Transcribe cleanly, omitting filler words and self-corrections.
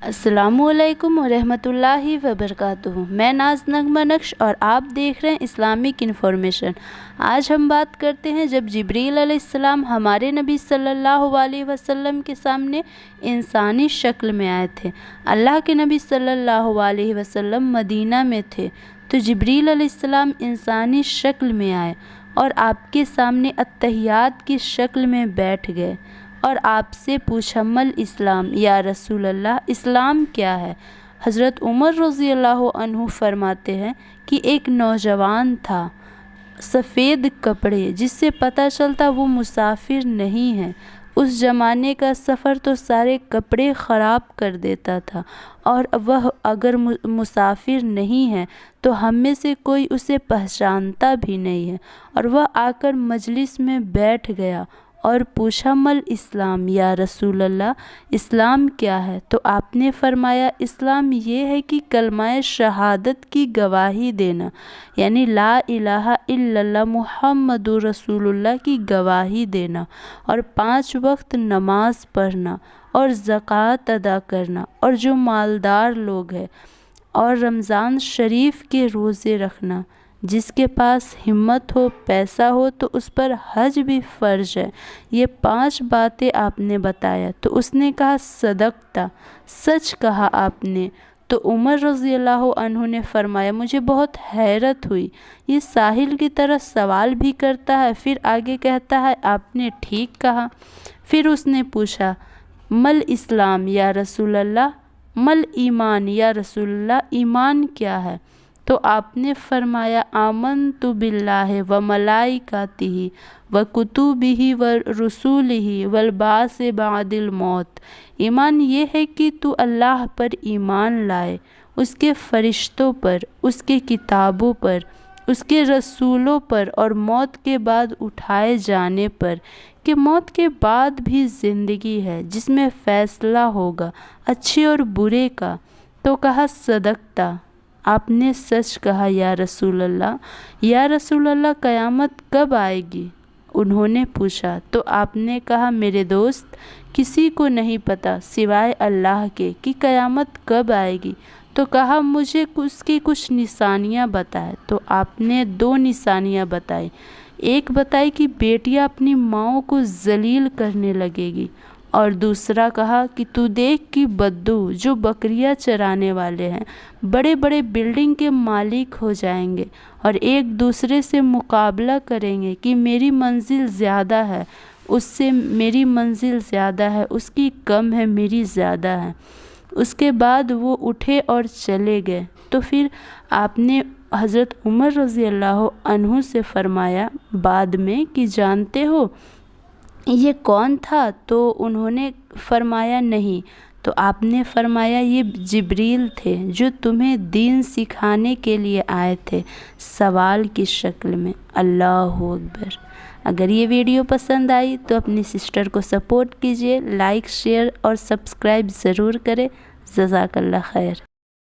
अस्सलामुअलैकुम वरहमतुल्लाहि वबरकातुहू। मैं नाज नगमा नक्श और आप देख रहे हैं इस्लामिक इन्फॉर्मेशन। आज हम बात करते हैं जब जिब्रील अलैहिस्सलाम हमारे नबी सल्लल्लाहु अलैहि वसल्लम के सामने इंसानी शक्ल में आए थे। अल्लाह के नबी सल्लल्लाहु अलैहि वसल्लम मदीना में थे तो जिब्रील अलैहिस्सलाम इंसानी शक्ल में आए और आपके सामने अत्तहियात की शक्ल में बैठ गए और आपसे पूछा मल इस्लाम या रसूल अल्लाह, इस्लाम क्या है। हज़रत उमर रज़ी अल्लाह अन्हु फरमाते हैं कि एक नौजवान था सफ़ेद कपड़े, जिससे पता चलता वो मुसाफिर नहीं है। उस ज़माने का सफ़र तो सारे कपड़े ख़राब कर देता था और वह अगर मुसाफिर नहीं है तो हम में से कोई उसे पहचानता भी नहीं है। और वह आकर मजलिस में बैठ गया और पूछा मल इस्लाम या रसूल अल्लाह, इस्लाम क्या है। तो आपने फरमाया इस्लाम ये है कि कलमाए शहादत की गवाही देना, यानी ला इलाहा इल्लल्लाह मुहम्मदुर रसूलुल्लाह की गवाही देना, और 5 वक्त नमाज पढ़ना और ज़कात अदा करना, और जो मालदार लोग हैं और रमज़ान शरीफ के रोज़े रखना। जिसके पास हिम्मत हो, पैसा हो तो उस पर हज भी फ़र्ज है। ये 5 बातें आपने बताया। तो उसने कहा सदक़ता, सच कहा आपने। तो उमर रज़ी अल्लाह अन्हु ने फरमाया मुझे बहुत हैरत हुई, ये साहिल की तरह सवाल भी करता है, फिर आगे कहता है आपने ठीक कहा। फिर उसने पूछा मल इस्लाम या रसूल अल्लाह, मल ईमान या रसूल अल्लाह, ईमान क्या है। तो आपने फरमाया आमनतु बिल्लाहि व मलाइकातिही व कुतुबिही व रुसूलिही वल बासे बादिल मौत। ईमान ये है कि तू अल्लाह पर ईमान लाए, उसके फ़रिश्तों पर, उसके किताबों पर, उसके रसूलों पर, और मौत के बाद उठाए जाने पर, कि मौत के बाद भी ज़िंदगी है जिसमें फ़ैसला होगा अच्छे और बुरे का। तो कहा सदक़ता, आपने सच कहा या रसूल अल्लाह। या रसूल अल्लाह क़यामत कब आएगी, उन्होंने पूछा। तो आपने कहा मेरे दोस्त, किसी को नहीं पता सिवाय अल्लाह के कि क़यामत कब आएगी। तो कहा मुझे उसकी कुछ निशानियाँ बताए। तो आपने 2 निशानियाँ बताई। एक बताई कि बेटियाँ अपनी माँओं को जलील करने लगेगी, और दूसरा कहा कि तू देख कि बद्दू जो बकरियां चराने वाले हैं बड़े बड़े बिल्डिंग के मालिक हो जाएंगे और एक दूसरे से मुकाबला करेंगे कि मेरी मंजिल ज़्यादा है, उससे मेरी मंजिल ज़्यादा है, उसकी कम है, मेरी ज़्यादा है। उसके बाद वो उठे और चले गए। तो फिर आपने हज़रत उमर रज़ी अल्लाह अन्हु से फरमाया बाद में कि जानते हो ये कौन था। तो उन्होंने फरमाया नहीं। तो आपने फरमाया ये जिब्रील थे जो तुम्हें दीन सिखाने के लिए आए थे सवाल की शक्ल में। अल्लाहु अकबर। अगर ये वीडियो पसंद आई तो अपनी सिस्टर को सपोर्ट कीजिए, लाइक शेयर और सब्सक्राइब ज़रूर करें। जज़ाकल्लाह खैर।